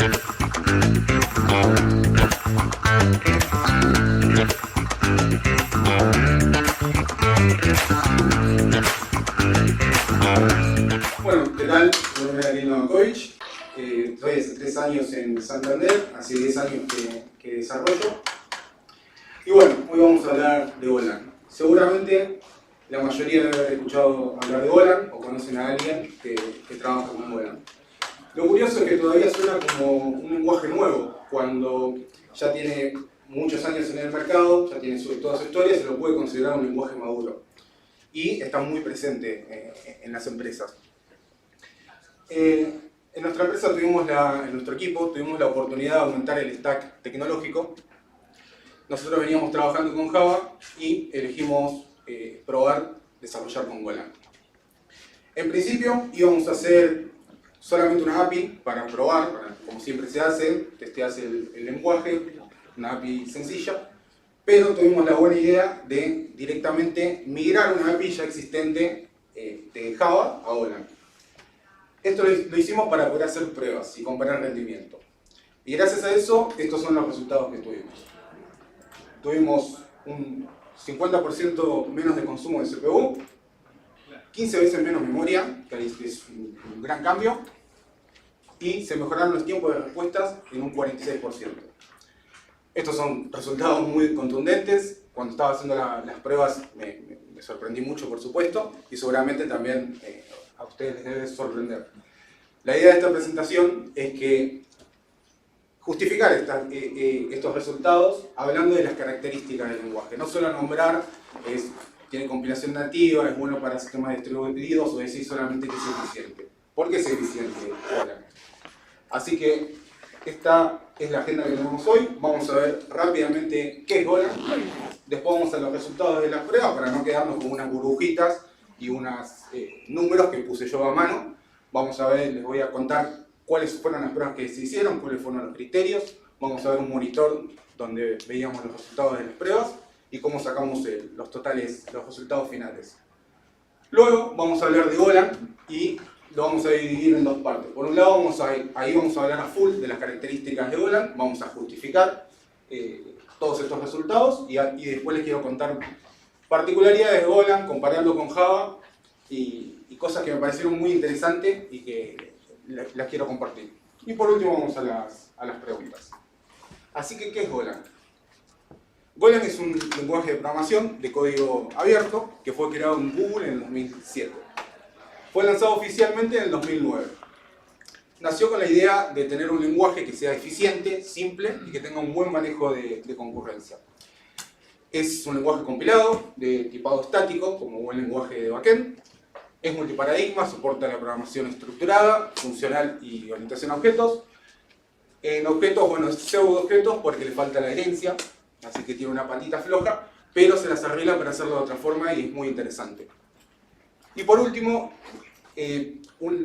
Bueno, ¿qué tal? Mi nombre es Ariel Novakovic. Estoy hace 3 años en Santander, hace 10 años que desarrollo. Y bueno, hoy vamos a hablar de Golang. Seguramente la mayoría debe haber escuchado hablar de Golang o conocen a alguien que trabaja con Golang. Lo curioso es que todavía suena como un lenguaje nuevo, cuando ya tiene muchos años en el mercado, ya tiene toda su historia, se lo puede considerar un lenguaje maduro. Y está muy presente en las empresas. En nuestra empresa en nuestro equipo tuvimos la oportunidad de aumentar el stack tecnológico. Nosotros veníamos trabajando con Java y elegimos probar desarrollar con Golang. En principio íbamos a hacer solamente una API para probar, como siempre se hace, testeas el lenguaje, una API sencilla, pero tuvimos la buena idea de directamente migrar una API ya existente de Java a Golang. Esto lo hicimos para poder hacer pruebas y comparar rendimiento. Y gracias a eso, estos son los resultados que tuvimos. Tuvimos un 50% menos de consumo de CPU, 15 veces menos memoria, que es un gran cambio, y se mejoraron los tiempos de respuestas en un 46%. Estos son resultados muy contundentes. Cuando estaba haciendo las pruebas me sorprendí mucho, por supuesto, y seguramente también a ustedes les debe sorprender. La idea de esta presentación es que justificar estos resultados hablando de las características del lenguaje. No solo nombrar, tiene compilación nativa, es bueno para sistemas distribuidos, o decir solamente que es eficiente. ¿Por qué es eficiente? Golang. Así que esta es la agenda que tenemos hoy. Vamos a ver rápidamente qué es Golang. Después vamos a los resultados de las pruebas para no quedarnos con unas burbujitas y unos números que puse yo a mano. Vamos a ver, les voy a contar cuáles fueron las pruebas que se hicieron, cuáles fueron los criterios. Vamos a ver un monitor donde veíamos los resultados de las pruebas y cómo sacamos los resultados finales. Luego vamos a hablar de Golang y lo vamos a dividir en dos partes. Por un lado, ahí vamos a hablar a full de las características de Golang, vamos a justificar todos estos resultados y después les quiero contar particularidades de Golang, compararlo con Java y cosas que me parecieron muy interesantes y que las quiero compartir. Y por último vamos a las preguntas. Así que, ¿qué es Golang? Golang es un lenguaje de programación de código abierto que fue creado en Google en el 2007. Fue lanzado oficialmente en el 2009. Nació con la idea de tener un lenguaje que sea eficiente, simple y que tenga un buen manejo de concurrencia. Es un lenguaje compilado, de tipado estático, como un buen lenguaje de backend. Es multiparadigma, soporta la programación estructurada, funcional y orientación a objetos. En objetos, bueno, es pseudo objetos porque le falta la herencia, así que tiene una patita floja, pero se las arregla para hacerlo de otra forma y es muy interesante. Y por último,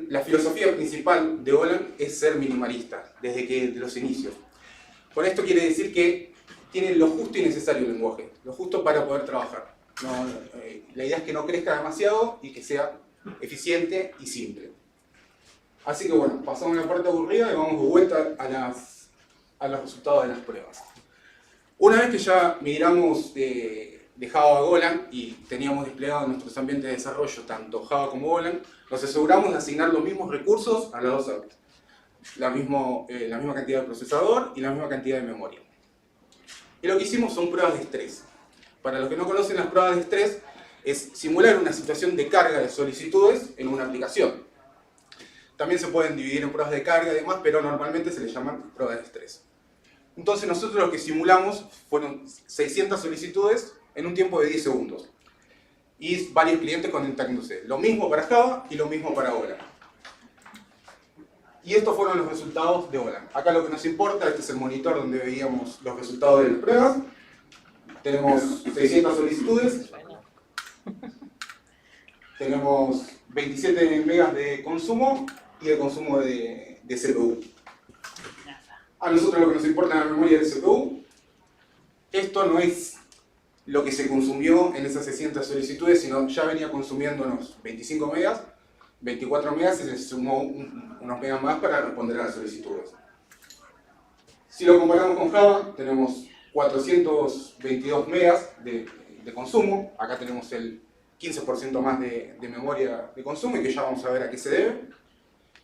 la filosofía principal de Golang es ser minimalista, desde los inicios. Con esto quiere decir que tiene lo justo y necesario el lenguaje, lo justo para poder trabajar. La idea es que no crezca demasiado y que sea eficiente y simple. Así que bueno, pasamos a la parte aburrida y vamos de vuelta a los resultados de las pruebas. Una vez que ya migramos de Java a Golang y teníamos desplegado en nuestros ambientes de desarrollo tanto Java como Golang, nos aseguramos de asignar los mismos recursos a las dos APIs. La misma cantidad de procesador y la misma cantidad de memoria. Y lo que hicimos son pruebas de estrés. Para los que no conocen las pruebas de estrés, es simular una situación de carga de solicitudes en una aplicación. También se pueden dividir en pruebas de carga y demás, pero normalmente se les llaman pruebas de estrés. Entonces nosotros lo que simulamos fueron 600 solicitudes en un tiempo de 10 segundos. Y varios clientes conectándose. Lo mismo para Java y lo mismo para Golang. Y estos fueron los resultados de Golang. Acá lo que nos importa, este es el monitor donde veíamos los resultados de las pruebas. Tenemos 600 solicitudes. Tenemos 27 megas de consumo y de consumo de CPU. A nosotros lo que nos importa es la memoria del CPU. Esto no es lo que se consumió en esas 600 solicitudes, sino ya venía consumiendo unos 25 megas, 24 megas y se sumó unos megas más para responder a las solicitudes. Si lo comparamos con Java, tenemos 422 megas de consumo. Acá tenemos el 15% más de memoria de consumo y que ya vamos a ver a qué se debe.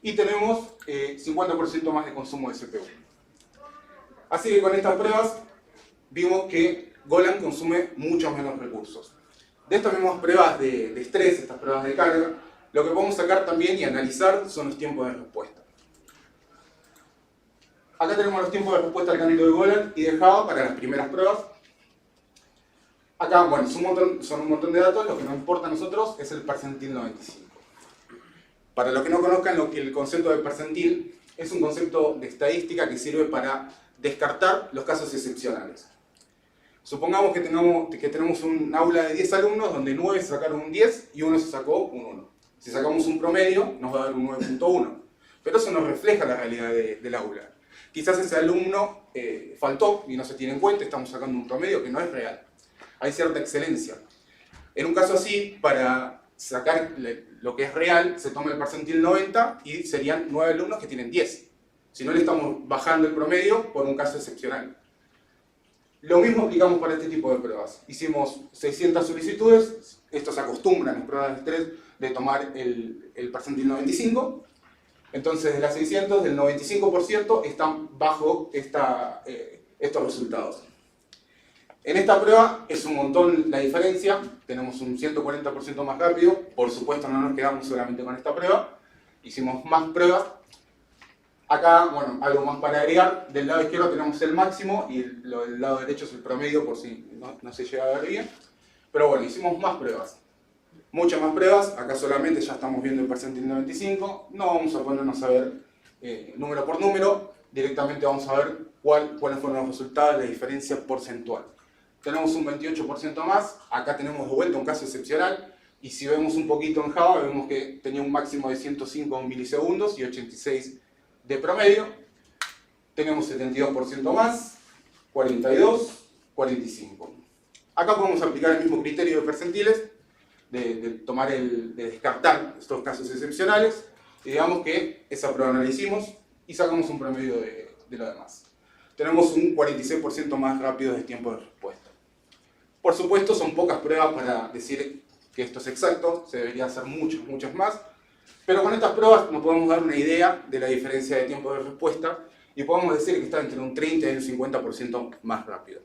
Y tenemos 50% más de consumo de CPU. Así que con estas pruebas vimos que Golang consume muchos menos recursos. De estas mismas pruebas de estrés, estas pruebas de carga, lo que podemos sacar también y analizar son los tiempos de respuesta. Acá tenemos los tiempos de respuesta tanto de Golang y de Java para las primeras pruebas. Acá, bueno, son un montón de datos, lo que nos importa a nosotros es el percentil 95. Para los que no conozcan, el concepto de percentil es un concepto de estadística que sirve para descartar los casos excepcionales. Supongamos que tenemos un aula de 10 alumnos donde 9 sacaron un 10 y 1 se sacó un 1. Si sacamos un promedio, nos va a dar un 9.1. Pero eso no refleja la realidad del aula. Quizás ese alumno faltó y no se tiene en cuenta, estamos sacando un promedio que no es real. Hay cierta excelencia. En un caso así, para sacar lo que es real, se toma el percentil 90 y serían 9 alumnos que tienen 10. Si no, le estamos bajando el promedio por un caso excepcional. Lo mismo aplicamos para este tipo de pruebas. Hicimos 600 solicitudes, estos acostumbran en pruebas de estrés de tomar el percentil 95. Entonces, de las 600, del 95% están bajo estos resultados. En esta prueba es un montón la diferencia, tenemos un 140% más rápido, por supuesto no nos quedamos solamente con esta prueba, hicimos más pruebas. Acá, bueno, algo más para agregar, del lado izquierdo tenemos el máximo y del lado derecho es el promedio, por si no se llega a ver bien. Pero bueno, hicimos más pruebas, muchas más pruebas, acá solamente ya estamos viendo el percentil 95, no vamos a ponernos a ver número por número, directamente vamos a ver cuáles fueron los resultados de la diferencia porcentual. Tenemos un 28% más, acá tenemos de vuelta un caso excepcional, y si vemos un poquito en Java, vemos que tenía un máximo de 105 milisegundos y 86 de promedio. Tenemos 72% más, 42, 45. Acá podemos aplicar el mismo criterio de percentiles, de descartar estos casos excepcionales, y digamos que esa prueba no la hicimos y sacamos un promedio de lo demás. Tenemos un 46% más rápido de tiempo de respuesta. Por supuesto, son pocas pruebas para decir que esto es exacto, se debería hacer muchas más, pero con estas pruebas nos podemos dar una idea de la diferencia de tiempo de respuesta y podemos decir que está entre un 30 y un 50% más rápido.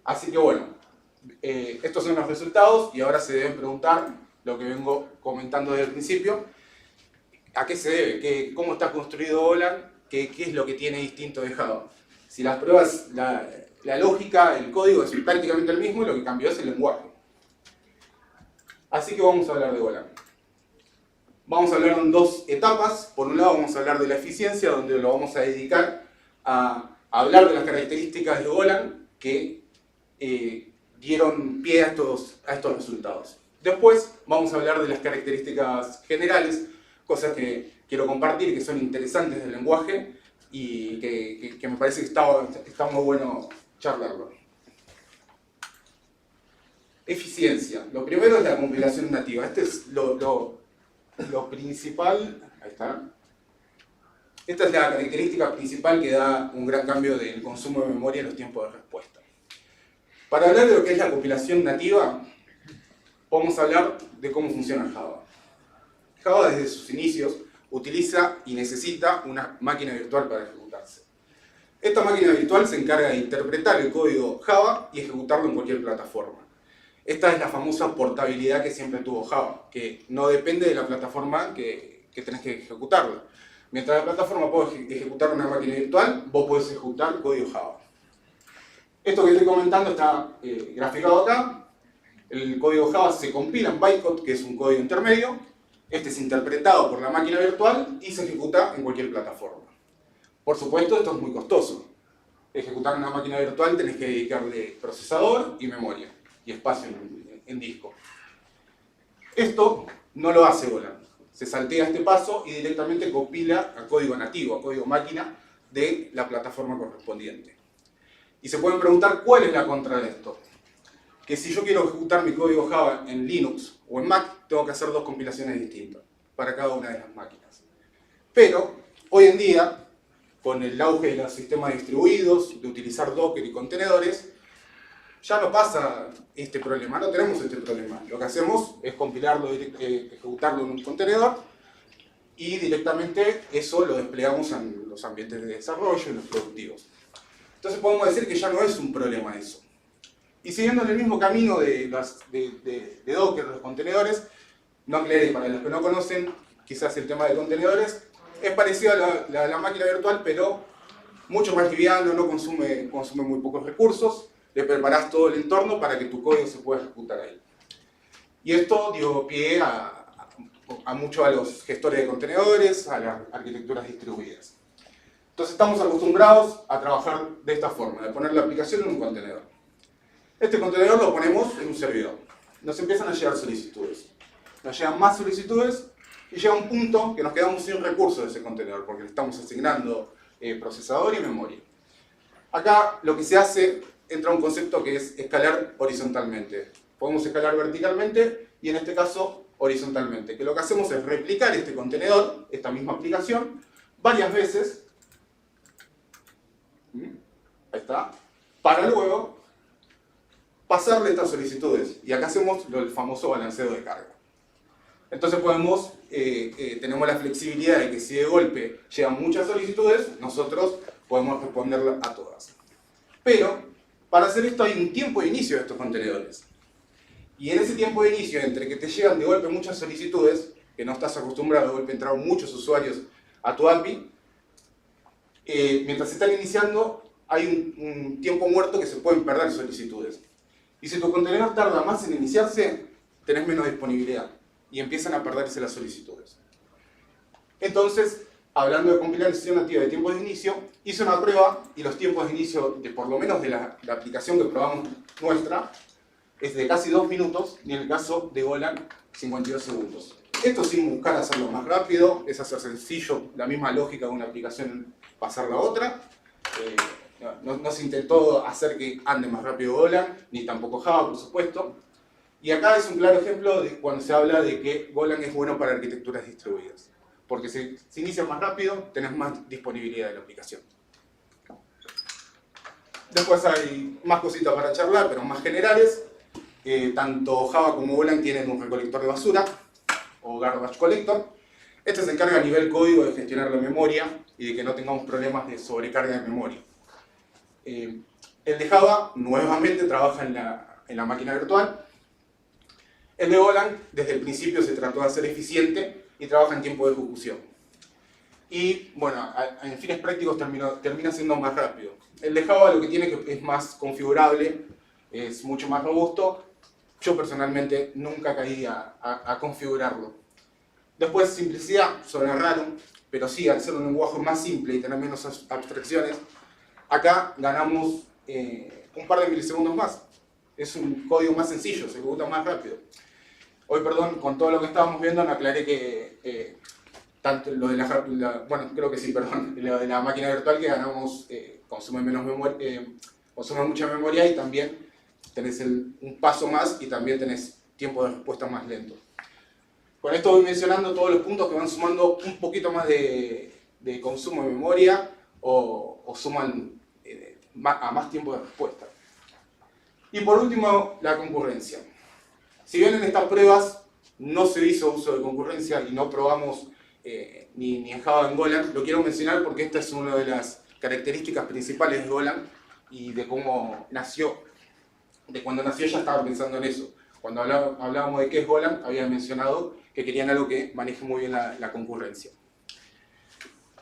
Así que bueno, estos son los resultados y ahora se deben preguntar lo que vengo comentando desde el principio. ¿A qué se debe? ¿Cómo está construido Golang? ¿Qué es lo que tiene distinto de Java? Si las pruebas, la lógica, el código es prácticamente el mismo y lo que cambió es el lenguaje. Así que vamos a hablar de Golang. Vamos a hablar en dos etapas. Por un lado vamos a hablar de la eficiencia, donde lo vamos a dedicar a hablar de las características de Golang que dieron pie a estos resultados. Después vamos a hablar de las características generales, cosas que quiero compartir, que son interesantes del lenguaje y que me parece que está muy bueno charlarlo. Eficiencia. Lo primero es la compilación nativa. Este es lo principal. Ahí está. Esta es la característica principal que da un gran cambio del consumo de memoria en los tiempos de respuesta. Para hablar de lo que es la compilación nativa, vamos a hablar de cómo funciona Java. Java desde sus inicios utiliza y necesita una máquina virtual para ejecutarse. Esta máquina virtual se encarga de interpretar el código Java y ejecutarlo en cualquier plataforma. Esta es la famosa portabilidad que siempre tuvo Java, que no depende de la plataforma que tenés que ejecutarla. Mientras la plataforma puede ejecutar una máquina virtual, vos podés ejecutar código Java. Esto que estoy comentando está graficado acá. El código Java se compila en bytecode, que es un código intermedio. Este es interpretado por la máquina virtual y se ejecuta en cualquier plataforma. Por supuesto, esto es muy costoso. Ejecutar una máquina virtual tenés que dedicarle procesador y memoria, y espacio en disco. Esto no lo hace Golang. Se saltea este paso y directamente compila a código nativo, a código máquina de la plataforma correspondiente. Y se pueden preguntar cuál es la contra de esto. Que si yo quiero ejecutar mi código Java en Linux o en Mac, tengo que hacer dos compilaciones distintas para cada una de las máquinas. Pero, hoy en día, con el auge de los sistemas distribuidos, de utilizar Docker y contenedores, ya no pasa este problema, no tenemos este problema. Lo que hacemos es compilarlo, ejecutarlo en un contenedor y directamente eso lo desplegamos en los ambientes de desarrollo, en los productivos. Entonces podemos decir que ya no es un problema eso. Y siguiendo en el mismo camino de Docker, los contenedores, no aclaré, para los que no conocen, quizás el tema de contenedores es parecido a la máquina virtual, pero mucho más liviano, no consume muy pocos recursos, le preparás todo el entorno para que tu código se pueda ejecutar ahí. Y esto dio pie mucho a los gestores de contenedores, a las arquitecturas distribuidas. Entonces estamos acostumbrados a trabajar de esta forma, de poner la aplicación en un contenedor. Este contenedor lo ponemos en un servidor. Nos empiezan a llegar solicitudes. Nos llegan más solicitudes y llega un punto que nos quedamos sin recursos de ese contenedor porque le estamos asignando procesador y memoria. Acá lo que se hace, entra un concepto que es escalar horizontalmente. Podemos escalar verticalmente y en este caso horizontalmente. Que lo que hacemos es replicar este contenedor, esta misma aplicación, varias veces. Ahí está. Para luego pasarle estas solicitudes. Y acá hacemos el famoso balanceo de carga. Entonces tenemos la flexibilidad de que si de golpe llegan muchas solicitudes, nosotros podemos responderlas a todas. Pero, para hacer esto hay un tiempo de inicio de estos contenedores. Y en ese tiempo de inicio, entre que te llegan de golpe muchas solicitudes, que no estás acostumbrado, de golpe entraron muchos usuarios a tu API, mientras se están iniciando, hay un tiempo muerto que se pueden perder solicitudes. Y si tu contenedor tarda más en iniciarse, tenés menos disponibilidad y empiezan a perderse las solicitudes. Entonces, hablando de compilación nativa de tiempos de inicio, hice una prueba y los tiempos de inicio, por lo menos de la aplicación que probamos nuestra, es de casi 2 minutos y en el caso de Golang, 52 segundos. Esto sin buscar hacerlo más rápido, es hacer sencillo la misma lógica de una aplicación pasarla a otra. No se intentó hacer que ande más rápido Golang, ni tampoco Java, por supuesto. Y acá es un claro ejemplo de cuando se habla de que Golang es bueno para arquitecturas distribuidas. Porque si se inicia más rápido, tenés más disponibilidad de la aplicación. Después hay más cositas para charlar, pero más generales. Tanto Java como Golang tienen un recolector de basura, o garbage collector. Este se encarga a nivel código de gestionar la memoria y de que no tengamos problemas de sobrecarga de memoria. El de Java nuevamente trabaja en la máquina virtual. El de Golang desde el principio se trató de hacer eficiente y trabaja en tiempo de ejecución. Y bueno, en fines prácticos termina siendo más rápido. El de Java lo que tiene es más configurable, es mucho más robusto. Yo personalmente nunca caí a configurarlo. Después simplicidad, suena raro, pero sí, al ser un lenguaje más simple y tener menos abstracciones, acá ganamos un par de milisegundos más. Es un código más sencillo, se ejecuta más rápido. Hoy, perdón, con todo lo que estábamos viendo, me aclaré que tanto lo de creo que sí, perdón, lo de la máquina virtual que ganamos consume menos memoria, consume mucha memoria y también tenés un paso más y también tenés tiempo de respuesta más lento. Con esto voy mencionando todos los puntos que van sumando un poquito más de consumo de memoria o suman a más tiempo de respuesta. Y por último, la concurrencia. Si bien en estas pruebas no se hizo uso de concurrencia y no probamos ni en Java ni en Golang, lo quiero mencionar porque esta es una de las características principales de Golang y de cómo nació. De cuando nació ya estaba pensando en eso. Cuando hablábamos de qué es Golang, había mencionado que querían algo que maneje muy bien la concurrencia.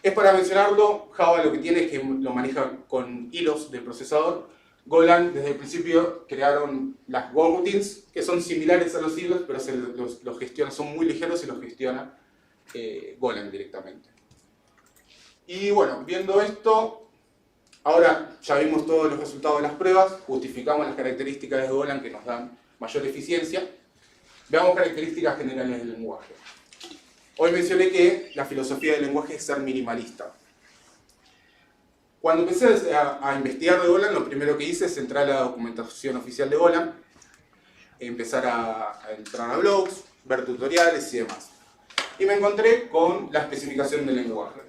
Es para mencionarlo, Java lo que tiene es que lo maneja con hilos del procesador. Golang desde el principio crearon las Go Routines, que son similares a los hilos, pero los gestiona, son muy ligeros y los gestiona Golang directamente. Y bueno, viendo esto, ahora ya vimos todos los resultados de las pruebas, justificamos las características de Golang que nos dan mayor eficiencia. Veamos características generales del lenguaje. Hoy mencioné que la filosofía del lenguaje es ser minimalista. Cuando empecé a investigar de Golang, lo primero que hice es entrar a la documentación oficial de Golang, empezar a entrar a blogs, ver tutoriales y demás. Y me encontré con la especificación del lenguaje.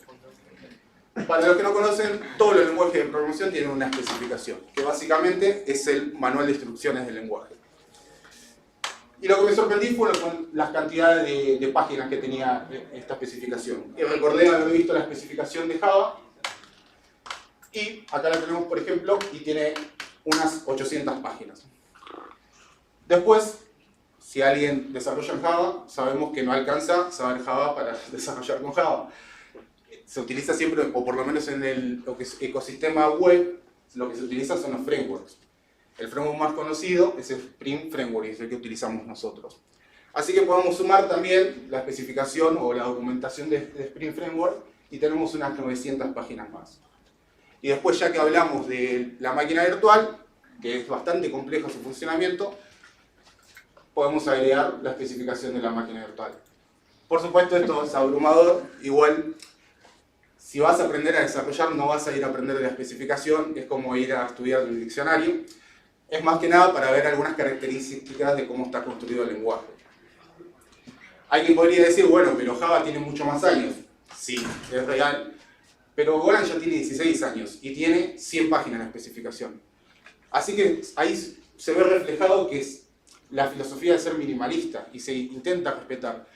Para los que no conocen, todos los lenguajes de programación tienen una especificación, que básicamente es el manual de instrucciones del lenguaje. Y lo que me sorprendí fue las cantidades de páginas que tenía esta especificación. Y recordé haber visto la especificación de Java, y acá la tenemos, por ejemplo, y tiene unas 800 páginas. Después, si alguien desarrolla en Java, sabemos que no alcanza saber Java para desarrollar con Java. Se utiliza siempre, o por lo menos en el ecosistema web, lo que se utiliza son los frameworks. El framework más conocido es el Spring Framework, y es el que utilizamos nosotros. Así que podemos sumar también la especificación o la documentación de Spring Framework y tenemos unas 900 páginas más. Y después, ya que hablamos de la máquina virtual, que es bastante complejo su funcionamiento, podemos agregar la especificación de la máquina virtual. Por supuesto, esto es abrumador. Igual, si vas a aprender a desarrollar, no vas a ir a aprender de la especificación, es como ir a estudiar el diccionario. Es más que nada para ver algunas características de cómo está construido el lenguaje. Alguien podría decir, bueno, pero Java tiene mucho más años. Sí, es real. Pero Golang ya tiene 16 años y tiene 100 páginas de especificación. Así que ahí se ve reflejado que es la filosofía de ser minimalista y se intenta respetar.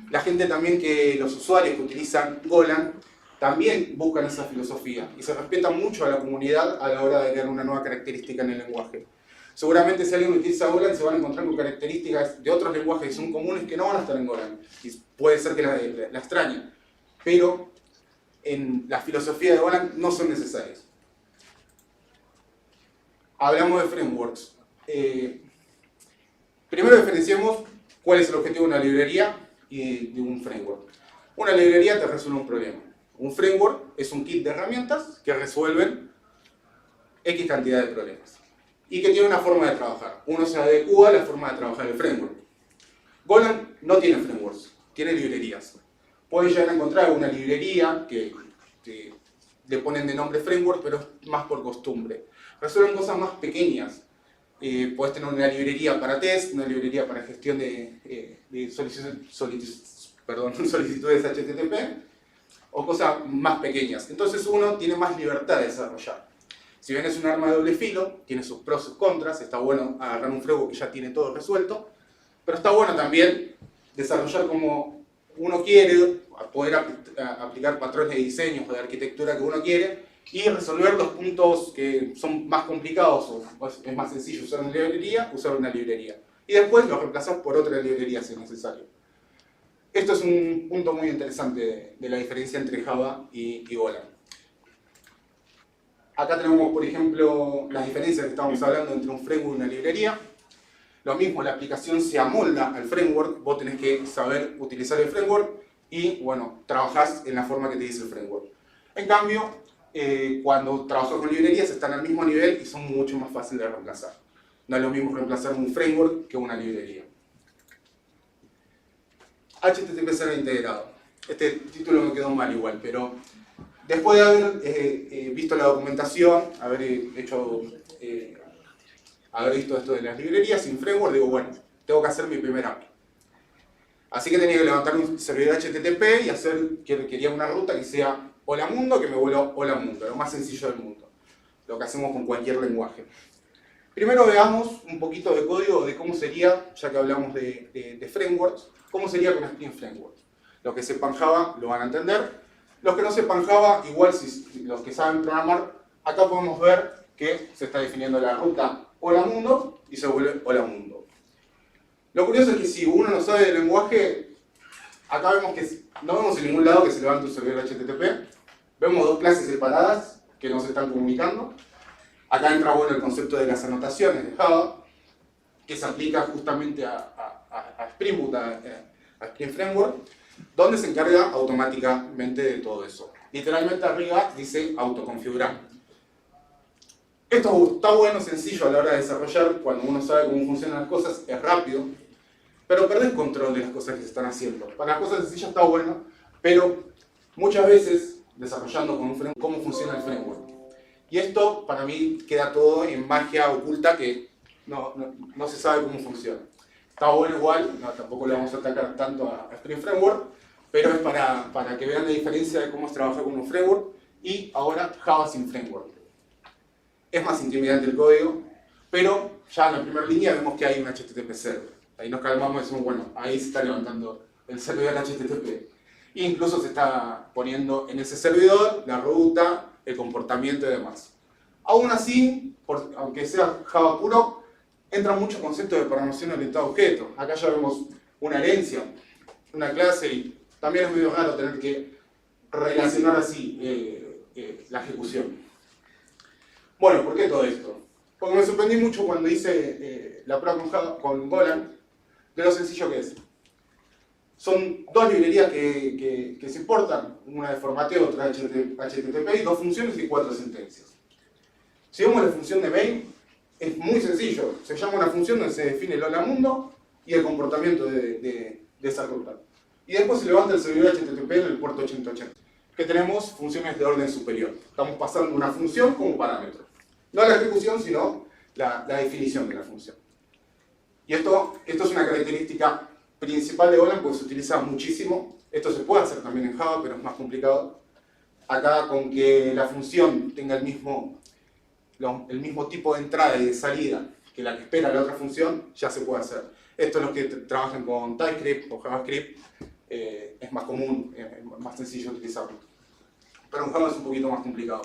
La gente también, los usuarios que utilizan Golang, también buscan esa filosofía y se respeta mucho a la comunidad a la hora de crear una nueva característica en el lenguaje. Seguramente si alguien utiliza Golang se van a encontrar con características de otros lenguajes que son comunes que no van a estar en Golang. Y puede ser que la extrañen, pero en la filosofía de Golang no son necesarias. Hablamos de frameworks. Primero diferenciemos cuál es el objetivo de una librería y de un framework. Una librería te resuelve un problema. Un framework es un kit de herramientas que resuelven X cantidad de problemas y que tiene una forma de trabajar. Uno se adecua a la forma de trabajar del framework. Golang no tiene frameworks, tiene librerías. Pueden llegar a encontrar una librería que le ponen de nombre framework, pero es más por costumbre. Resuelven cosas más pequeñas. Puedes tener una librería para test, una librería para gestión de solicitudes HTTP, o cosas más pequeñas. Entonces uno tiene más libertad de desarrollar. Si bien es un arma de doble filo, tiene sus pros y sus contras, está bueno agarrar un framework que ya tiene todo resuelto, pero está bueno también desarrollar como uno quiere, poder aplicar patrones de diseño o de arquitectura que uno quiere y resolver los puntos que son más complicados o es más sencillo usar una librería, usar una librería. Y después los reemplazas por otra librería si es necesario. Esto es un punto muy interesante de la diferencia entre Java y Golang. Acá tenemos, por ejemplo, las diferencias que estábamos hablando entre un framework y una librería. Lo mismo, la aplicación se amolda al framework, vos tenés que saber utilizar el framework y, bueno, trabajás en la forma que te dice el framework. En cambio, cuando trabajas con librerías están al mismo nivel y son mucho más fáciles de reemplazar. No es lo mismo reemplazar un framework que una librería. HTTP Server integrado. Este título me quedó mal igual, pero después de haber visto la documentación, haber visto esto de las librerías sin framework, digo, bueno, tengo que hacer mi primer API. Así que tenía que levantar un servidor HTTP y quería una ruta que sea hola mundo, que me vuelva hola mundo, lo más sencillo del mundo. Lo que hacemos con cualquier lenguaje. Primero veamos un poquito de código de cómo sería, ya que hablamos de frameworks, cómo sería con Spring Framework. Los que sepan Java lo van a entender. Los que no sepan Java, igual los que saben programar, acá podemos ver que se está definiendo la ruta hola mundo y se vuelve hola mundo. Lo curioso es que si uno no sabe del lenguaje, acá vemos que no vemos en ningún lado que se levante un servidor HTTP. Vemos dos clases separadas que no se están comunicando. Acá entra bueno el concepto de las anotaciones de Java, que se aplica justamente a Spring Boot, a Spring Framework, donde se encarga automáticamente de todo eso. Literalmente arriba dice autoconfigurar. Esto está bueno, sencillo a la hora de desarrollar, cuando uno sabe cómo funcionan las cosas, es rápido, pero perdés control de las cosas que se están haciendo. Para las cosas sencillas está bueno, pero muchas veces desarrollando con un framework, cómo funciona el framework. Y esto para mí queda todo en magia oculta que no se sabe cómo funciona. Está bueno igual, tampoco le vamos a atacar tanto a Spring Framework, pero es para que vean la diferencia de cómo es trabajar con un framework y ahora Java sin framework. Es más intimidante el código, pero ya en la primera línea vemos que hay un HTTP server. Ahí nos calmamos y decimos, bueno, ahí se está levantando el servidor HTTP. E incluso se está poniendo en ese servidor la ruta, el comportamiento y demás. Aún así, aunque sea Java puro, entran muchos conceptos de programación orientada a objetos. Acá ya vemos una herencia, una clase, y también es medio raro tener que relacionar así la ejecución. Bueno, ¿por qué todo esto? Porque me sorprendí mucho cuando hice la prueba con Golang, de lo sencillo que es. Son dos librerías que se importan, una de formateo, otra de HTTP, y dos funciones y 4 sentencias. Si vemos la función de main, es muy sencillo. Se llama una función donde se define el hola mundo y el comportamiento de esa ruta. Y después se levanta el servidor HTTP en el puerto 8080, que tenemos funciones de orden superior. Estamos pasando una función como parámetro. No la ejecución, sino la definición de la función. Y esto es una característica principal de Golang porque se utiliza muchísimo. Esto se puede hacer también en Java, pero es más complicado. Acá, con que la función tenga el mismo tipo de entrada y de salida que la que espera la otra función, ya se puede hacer. Esto los que trabajan con TypeScript o JavaScript es más común, es más sencillo utilizarlo. Pero en Java es un poquito más complicado.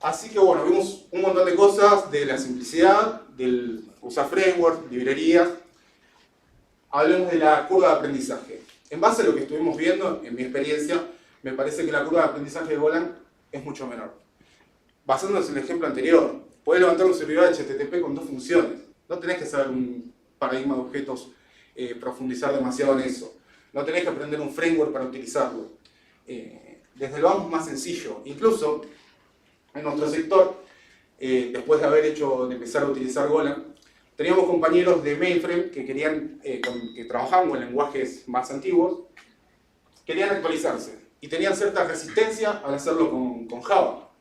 Así que bueno, vimos un montón de cosas de la simplicidad, del usar framework, librerías. Hablemos de la curva de aprendizaje. En base a lo que estuvimos viendo, en mi experiencia, me parece que la curva de aprendizaje de Golang es mucho menor. Basándonos en el ejemplo anterior, podés levantar un servidor HTTP con 2 funciones. No tenés que saber un paradigma de objetos, profundizar demasiado en eso. No tenés que aprender un framework para utilizarlo. Desde lo más sencillo. Incluso, en nuestro sector, después de empezar a utilizar Golang, teníamos compañeros de mainframe que trabajaban con lenguajes más antiguos, querían actualizarse y tenían cierta resistencia al hacerlo con Java.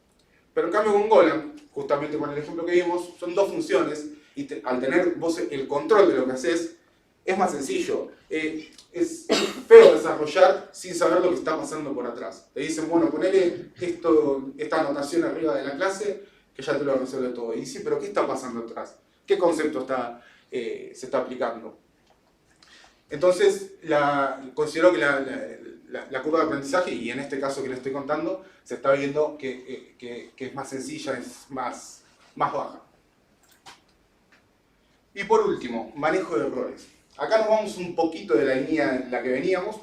Pero en cambio con Golang, justamente con el ejemplo que vimos, son 2 funciones y al tener vos el control de lo que haces, es más sencillo. Es feo desarrollar sin saber lo que está pasando por atrás. Te dicen, bueno, ponele esta anotación arriba de la clase que ya te lo resuelve todo. Y dice, pero ¿qué está pasando atrás? ¿Qué concepto se está aplicando? Entonces, considero que la curva de aprendizaje, y en este caso que les estoy contando, se está viendo que es más sencilla, es más baja. Y por último, manejo de errores. Acá nos vamos un poquito de la línea en la que veníamos.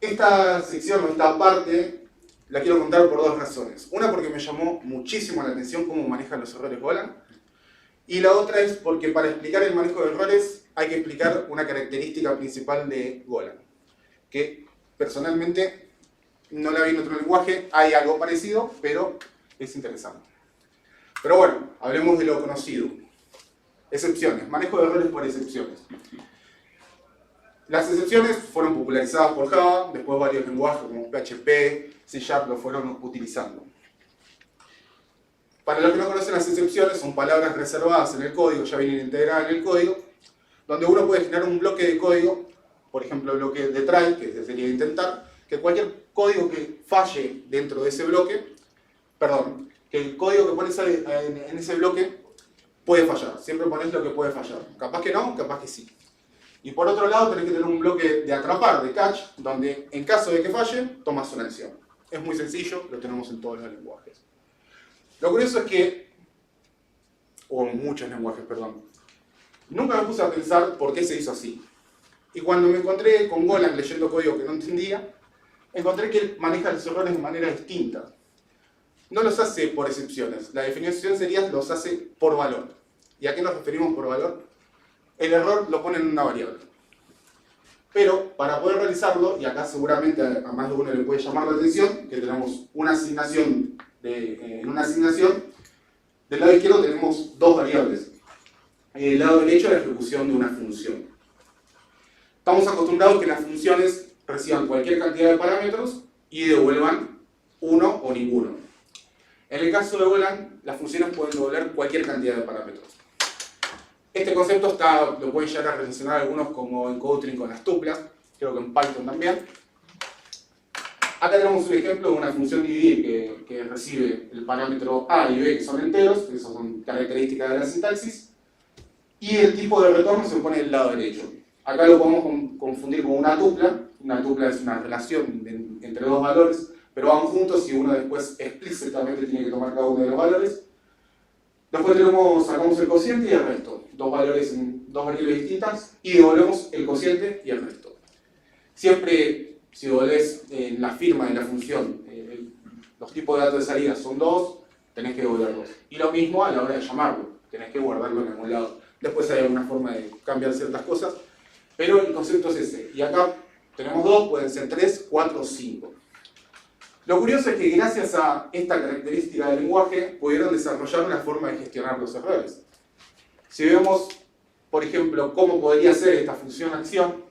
Esta sección, o esta parte, la quiero contar por 2 razones. Una, porque me llamó muchísimo la atención cómo manejan los errores Golang. Y la otra es porque para explicar el manejo de errores hay que explicar una característica principal de Golang, que personalmente no la vi en otro lenguaje, hay algo parecido, pero es interesante. Pero bueno, hablemos de lo conocido. Excepciones, manejo de errores por excepciones. Las excepciones fueron popularizadas por Java, después varios lenguajes como PHP, C# lo fueron utilizando. Para los que no conocen, las excepciones son palabras reservadas en el código, ya vienen integradas en el código, donde uno puede generar un bloque de código, por ejemplo el bloque de try, que sería intentar, que cualquier código que falle dentro de ese bloque, que el código que pones en ese bloque puede fallar, siempre pones lo que puede fallar. Capaz que no, capaz que sí. Y por otro lado tenés que tener un bloque de atrapar, de catch, donde en caso de que falle, tomas una acción. Es muy sencillo, lo tenemos en todos los lenguajes. Lo curioso es que, o en muchos lenguajes, perdón, nunca me puse a pensar por qué se hizo así. Y cuando me encontré con Golang leyendo código que no entendía, encontré que él maneja los errores de manera distinta. No los hace por excepciones, la definición sería los hace por valor. ¿Y a qué nos referimos por valor? El error lo pone en una variable. Pero para poder realizarlo, y acá seguramente a más de uno le puede llamar la atención, que tenemos una asignación, en una asignación, del lado izquierdo tenemos 2 variables. Del lado derecho la ejecución de una función. Estamos acostumbrados a que las funciones reciban cualquier cantidad de parámetros y devuelvan uno o ninguno. En el caso de Golang, las funciones pueden devolver cualquier cantidad de parámetros. Este concepto lo pueden llegar a relacionar algunos como en Kotlin con las tuplas, creo que en Python también. Acá tenemos un ejemplo de una función dividir que recibe el parámetro a y b, que son enteros, que esas son características de la sintaxis, y el tipo de retorno se pone del lado derecho. Acá lo podemos confundir con una tupla. Una tupla es una relación entre dos valores, pero van juntos y uno después explícitamente tiene que tomar cada uno de los valores. Después sacamos el cociente y el resto. Dos variables distintas, y devolvemos el cociente y el resto. Siempre, si devolvés en la firma de la función, los tipos de datos de salida son 2, tenés que devolver 2. Y lo mismo a la hora de llamarlo, tenés que guardarlo en algún lado. Después hay alguna forma de cambiar ciertas cosas, pero el concepto es ese. Y acá tenemos 2, pueden ser 3, 4 o 5. Lo curioso es que gracias a esta característica del lenguaje pudieron desarrollar una forma de gestionar los errores. Si vemos, por ejemplo, cómo podría ser esta función acción,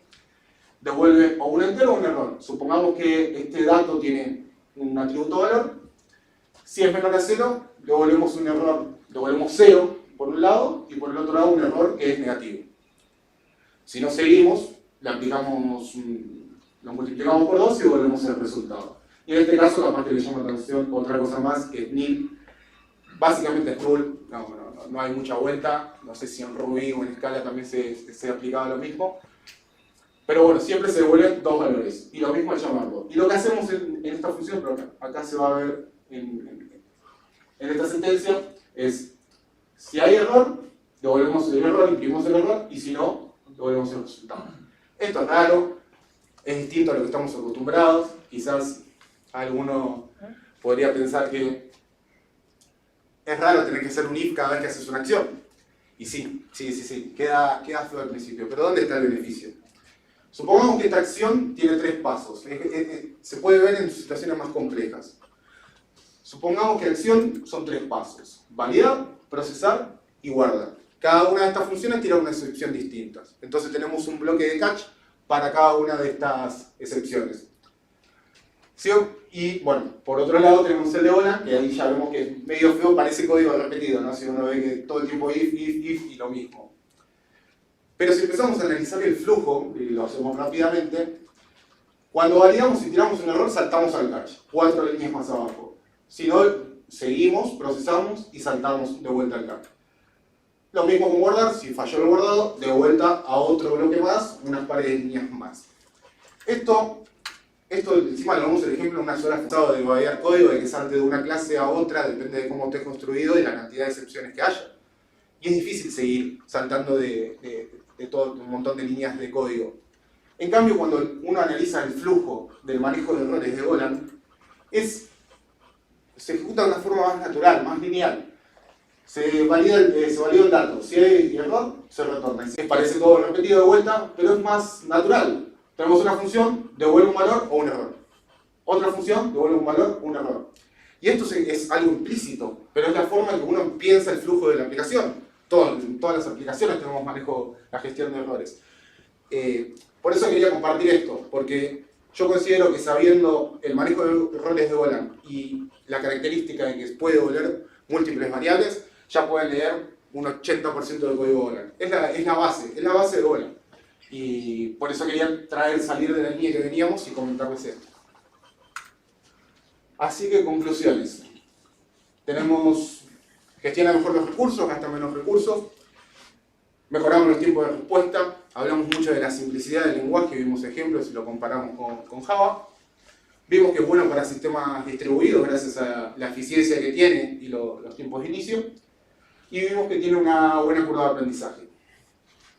devuelve o un entero o un error. Supongamos que este dato tiene un atributo valor. Si es menor a 0, devolvemos un error, devolvemos 0 por un lado y por el otro lado un error que es negativo. Si no seguimos, lo multiplicamos por 2 y devolvemos el resultado. Y en este caso, la parte que le llamo atención, otra cosa más, que es nil. Básicamente es null, no hay mucha vuelta. No sé si en Ruby o en Scala también se aplicaba lo mismo. Pero bueno, siempre se devuelven dos valores. Y lo mismo al llamarlo. Y lo que hacemos en esta función, pero acá se va a ver en esta sentencia, es si hay error, devolvemos el error, imprimimos el error, y si no, devolvemos el resultado. Esto es raro, es distinto a lo que estamos acostumbrados. Quizás alguno podría pensar que es raro tener que hacer un if cada vez que haces una acción. Y sí, queda feo al principio. Pero ¿dónde está el beneficio? Supongamos que esta acción tiene 3 pasos. Se puede ver en situaciones más complejas. Supongamos que acción son 3 pasos. Validar, procesar y guardar. Cada una de estas funciones tiene una excepción distinta. Entonces tenemos un bloque de catch para cada una de estas excepciones. ¿Sí? Y bueno, por otro lado tenemos el de Golang, que ahí ya vemos que es medio feo, parece código repetido, ¿no? Si uno ve que todo el tiempo if y lo mismo. Pero si empezamos a analizar el flujo, y lo hacemos rápidamente, cuando validamos y tiramos un error, saltamos al catch, 4 líneas más abajo. Si no, seguimos, procesamos y saltamos de vuelta al catch. Lo mismo con guardar, si falló el guardado, de vuelta a otro bloque más, unas pares de líneas más. Esto encima lo vemos el ejemplo de una sola estado de validar código, de que salte de una clase a otra, depende de cómo esté construido y la cantidad de excepciones que haya. Y es difícil seguir saltando de todo un montón de líneas de código. En cambio, cuando uno analiza el flujo del manejo de errores de Golang, se ejecuta de una forma más natural, más lineal. Se valida el dato. Si hay error, se retorna. Parece todo repetido de vuelta, pero es más natural. Tenemos una función, devuelve un valor o un error. Otra función, devuelve un valor o un error. Y esto es algo implícito, pero es la forma en que uno piensa el flujo de la aplicación. Todas las aplicaciones tenemos la gestión de errores. Por eso quería compartir esto, porque yo considero que sabiendo el manejo de errores de Golang y la característica de que puede devolver múltiples variables, ya pueden leer un 80% del código Golang. Es la base de Golang. Y por eso quería salir de la línea que veníamos y comentarles esto. Así que conclusiones. Gestiona mejor los recursos, gasta menos recursos, mejoramos los tiempos de respuesta, hablamos mucho de la simplicidad del lenguaje, vimos ejemplos y lo comparamos con Java. Vimos que es bueno para sistemas distribuidos gracias a la eficiencia que tiene y los tiempos de inicio. Y vimos que tiene una buena curva de aprendizaje.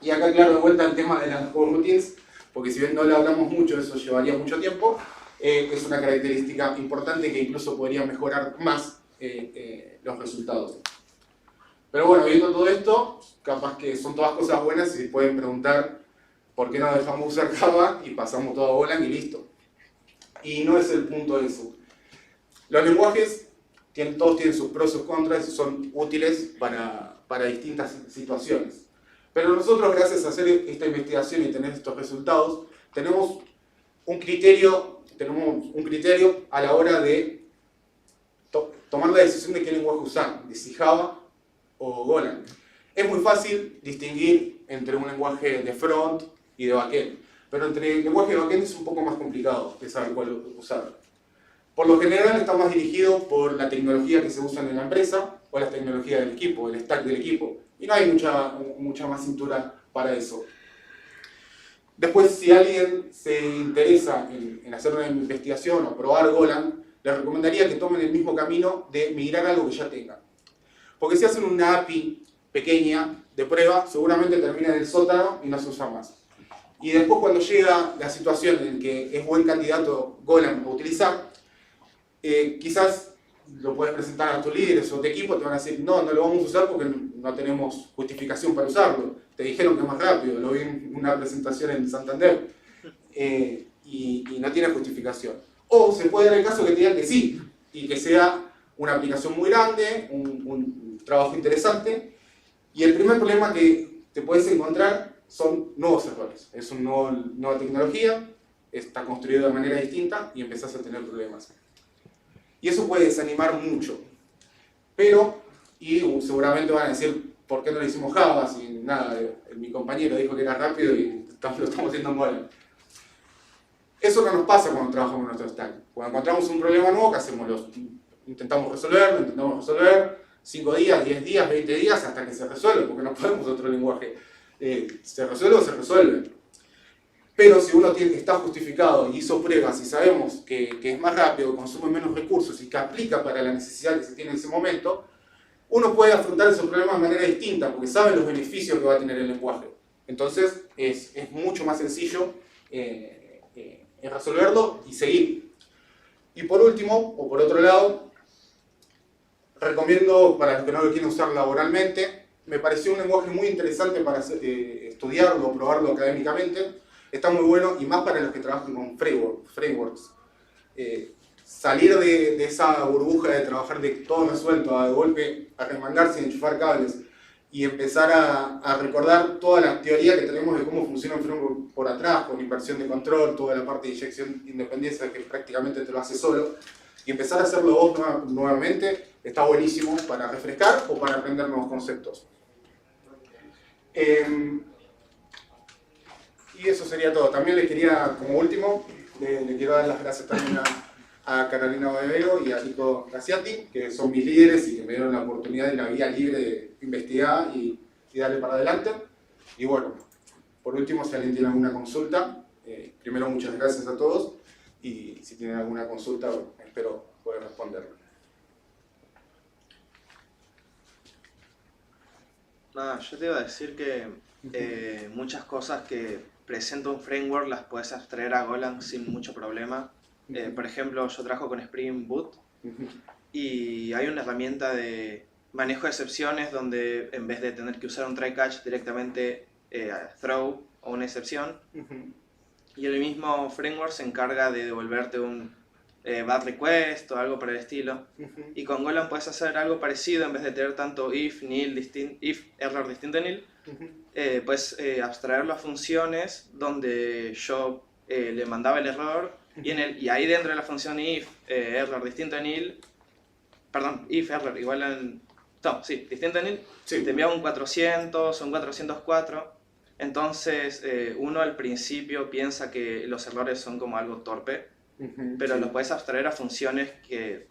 Y acá, claro, de vuelta al tema de las coroutines, porque si bien no le hablamos mucho, eso llevaría mucho tiempo, es una característica importante que incluso podría mejorar más los resultados. Pero bueno, viendo todo esto, capaz que son todas cosas buenas y pueden preguntar por qué no dejamos usar Java y pasamos todo a Golang y listo. Y no es el punto de eso. Los lenguajes todos tienen sus pros y sus contras y son útiles para distintas situaciones. Pero nosotros, gracias a hacer esta investigación y tener estos resultados, tenemos un criterio a la hora de tomar la decisión de qué lenguaje usar, de si Java o Golang. Es muy fácil distinguir entre un lenguaje de front y de backend, pero entre el lenguaje de backend es un poco más complicado de saber cuál usar. Por lo general está más dirigido por la tecnología que se usa en la empresa o la tecnología del equipo, el stack del equipo. Y no hay mucha más cintura para eso. Después, si alguien se interesa en hacer una investigación o probar Golang, les recomendaría que tomen el mismo camino de migrar algo que ya tengan. Porque si hacen una API pequeña de prueba, seguramente termina en el sótano y no se usa más. Y después, cuando llega la situación en que es buen candidato Golang a utilizar, quizás lo puedes presentar a tus líderes o tu equipo, te van a decir, no lo vamos a usar porque no tenemos justificación para usarlo. Te dijeron que es más rápido, lo vi en una presentación en Santander, y no tiene justificación. O se puede dar el caso que te digan que sí, y que sea una aplicación muy grande, un trabajo interesante, y el primer problema que te puedes encontrar son nuevos errores. Es una nueva tecnología, está construido de manera distinta y empezás a tener problemas. Y eso puede desanimar mucho. Pero, y seguramente van a decir, ¿por qué no lo hicimos Java? Si nada, mi compañero dijo que era rápido y lo estamos haciendo en Golang. Eso no nos pasa cuando trabajamos en nuestro stack. Cuando encontramos un problema nuevo, ¿qué hacemos? Intentamos resolver 5 días, 10 días, 20 días hasta que se resuelve, porque no podemos otro lenguaje. Se resuelve o se resuelve. Pero si uno está justificado y hizo pruebas y sabemos que es más rápido, consume menos recursos y que aplica para la necesidad que se tiene en ese momento, uno puede afrontar esos problemas de manera distinta porque sabe los beneficios que va a tener el lenguaje. Entonces es mucho más sencillo resolverlo y seguir. Y por último, o por otro lado, recomiendo para los que no lo quieren usar laboralmente, me pareció un lenguaje muy interesante para estudiarlo o probarlo académicamente. Está muy bueno y más para los que trabajan con frameworks. Salir de esa burbuja de trabajar de todo resuelto, de golpe a remangarse y enchufar cables y empezar a recordar toda la teoría que tenemos de cómo funciona un framework por atrás, con inversión de control, toda la parte de inyección de independencia que prácticamente te lo hace solo, y empezar a hacerlo vos nuevamente, está buenísimo para refrescar o para aprender nuevos conceptos. Y eso sería todo. También les quería, como último, le quiero dar las gracias también a Carolina Bebero y a Nico Graciati, que son mis líderes y que me dieron la oportunidad y la vía libre de investigar y darle para adelante. Y bueno, por último, si alguien tiene alguna consulta, primero muchas gracias a todos y si tienen alguna consulta, bueno, espero poder responderla. Nada, yo te iba a decir que muchas cosas que presenta un framework las puedes abstraer a Golang sin mucho problema. Por ejemplo, yo trabajo con Spring Boot y hay una herramienta de manejo de excepciones donde en vez de tener que usar un try catch directamente throw o una excepción, y el mismo framework se encarga de devolverte un bad request o algo por el estilo. Y con Golang puedes hacer algo parecido, en vez de tener tanto if, nil, if, error, distinto nil, puedes abstraerlo a funciones donde yo le mandaba el error y ahí dentro de la función if, error, distinto nil, perdón, if, error, igual en... No, sí, distinto nil, sí. Te enviaba un 400 o un 404. Entonces uno al principio piensa que los errores son como algo torpe, pero los puedes abstraer a funciones que,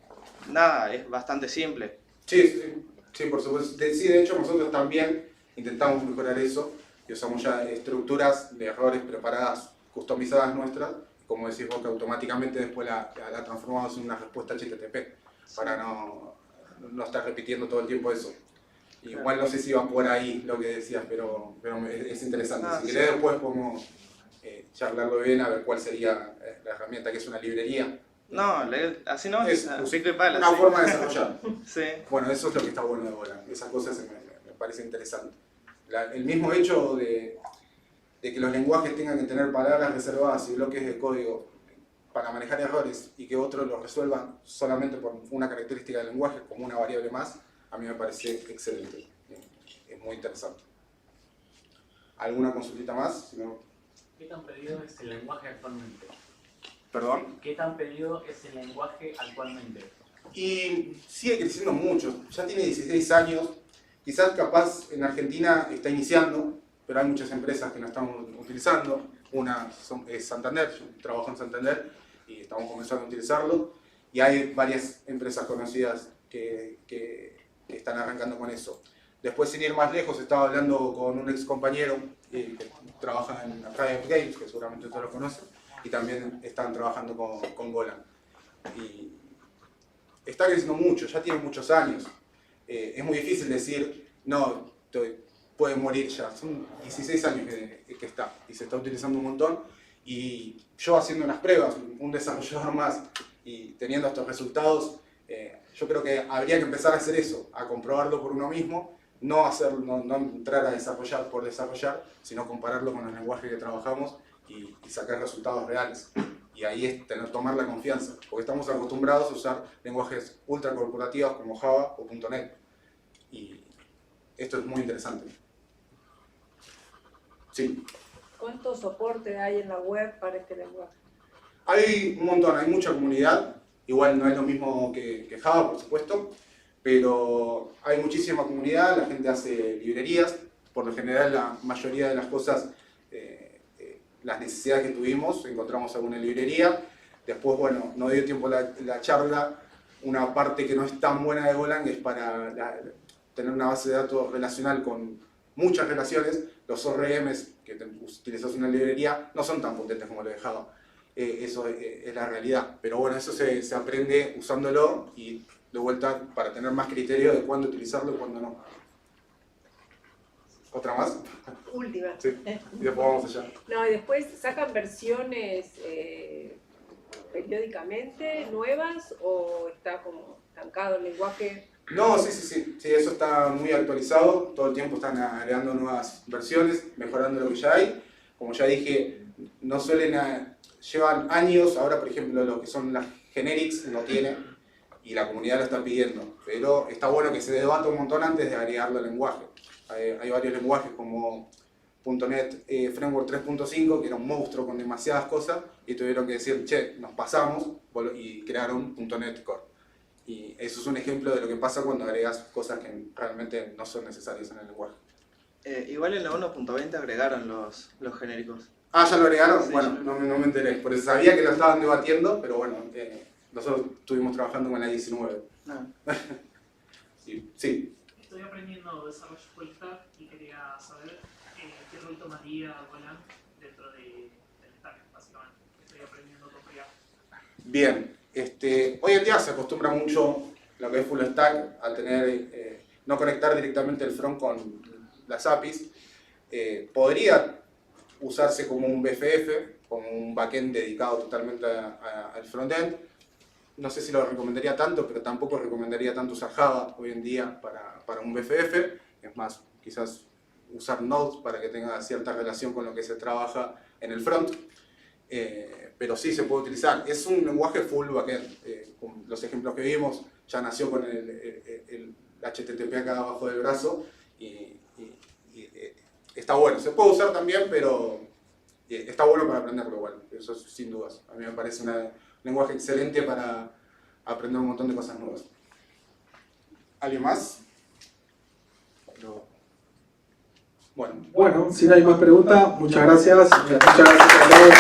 nada, es bastante simple. Sí, por supuesto. Sí, de hecho nosotros también intentamos mejorar eso y usamos ya estructuras de errores preparadas, customizadas nuestras, como decís vos, que automáticamente después la transformamos en una respuesta HTTP, para no estar repitiendo todo el tiempo eso. Igual no sé si va por ahí lo que decías, pero es interesante. Si querés después podemos charlarlo bien, a ver cuál sería la herramienta, que es una librería. No, así no, es una forma de desarrollar. Sí. Bueno, eso es lo que está bueno de Golang, esas cosas me parece interesante. El mismo hecho de que los lenguajes tengan que tener palabras reservadas y bloques de código para manejar errores y que otros lo resuelvan solamente por una característica del lenguaje, como una variable más, a mí me parece excelente. Es muy interesante. ¿Alguna consultita más? Si no... ¿Qué tan pedido es el lenguaje actualmente? ¿Perdón? ¿Qué tan pedido es el lenguaje actualmente? Y sigue creciendo mucho. Ya tiene 16 años. Quizás capaz en Argentina está iniciando, pero hay muchas empresas que lo están utilizando. Una es Santander, yo trabajo en Santander y estamos comenzando a utilizarlo. y hay varias empresas conocidas que están arrancando con eso. Después, sin ir más lejos, estaba hablando con un ex compañero que trabaja en Riot Games, que seguramente todos lo conocen, y también están trabajando con Golang. Y está creciendo mucho, ya tiene muchos años. Es muy difícil decir, no, puede morir ya. Son 16 años que está, y se está utilizando un montón. Y yo haciendo unas pruebas, un desarrollador más, y teniendo estos resultados, yo creo que habría que empezar a hacer eso, a comprobarlo por uno mismo, no entrar a desarrollar por desarrollar, sino compararlo con el lenguaje que trabajamos y sacar resultados reales. Y ahí es tomar la confianza, porque estamos acostumbrados a usar lenguajes ultra corporativos como Java o .NET. Y esto es muy interesante. Sí. ¿Cuánto soporte hay en la web para este lenguaje? Hay un montón, hay mucha comunidad. Igual no es lo mismo que Java, por supuesto, pero hay muchísima comunidad, la gente hace librerías. Por lo general, la mayoría de las cosas, las necesidades que tuvimos, encontramos alguna librería. Después, bueno, no dio tiempo la charla. Una parte que no es tan buena de Golang es para tener una base de datos relacional con muchas relaciones. Los ORMs que utilizas en una librería no son tan potentes como los de Java. Eso es la realidad. Pero bueno, eso se aprende usándolo y de vuelta para tener más criterio de cuándo utilizarlo y cuándo no. ¿Otra más? Última. Sí, y después vamos allá. No, y después sacan versiones periódicamente nuevas o está como estancado el lenguaje. No, sí, eso está muy actualizado, todo el tiempo están agregando nuevas versiones, mejorando lo que ya hay. Como ya dije, no llevan años, ahora por ejemplo lo que son las generics no tiene y la comunidad lo está pidiendo, pero está bueno que se debata un montón antes de agregarlo al lenguaje. Hay varios lenguajes como .NET Framework 3.5 que era un monstruo con demasiadas cosas y tuvieron que decir, che, nos pasamos y crearon .NET Core. Y eso es un ejemplo de lo que pasa cuando agregas cosas que realmente no son necesarias en el lenguaje. Igual en la 1.20 agregaron los genéricos. Ah, ¿ya lo agregaron? Sí, bueno, no me enteré. Por eso sabía que lo estaban debatiendo, pero bueno, nosotros estuvimos trabajando con la 19. No. Sí. Estoy aprendiendo desarrollo full stack y quería saber qué rol tomaría Golang dentro del stack, básicamente. Estoy aprendiendo con React. Bien. Hoy en día se acostumbra mucho lo que es full stack a tener, no conectar directamente el front con las APIs. Podría usarse como un BFF, como un backend dedicado totalmente al frontend. No sé si lo recomendaría tanto, pero tampoco recomendaría tanto usar Java hoy en día para un BFF. Es más, quizás usar Node para que tenga cierta relación con lo que se trabaja en el front. Pero sí se puede utilizar. Es un lenguaje full backend. Con los ejemplos que vimos, ya nació con el HTTP acá abajo del brazo y está bueno. Se puede usar también, pero está bueno para aprenderlo igual. Eso sin dudas. A mí me parece un lenguaje excelente para aprender un montón de cosas nuevas. ¿Alguien más? Bueno, si no hay más preguntas, muchas gracias. Muchas gracias a todos.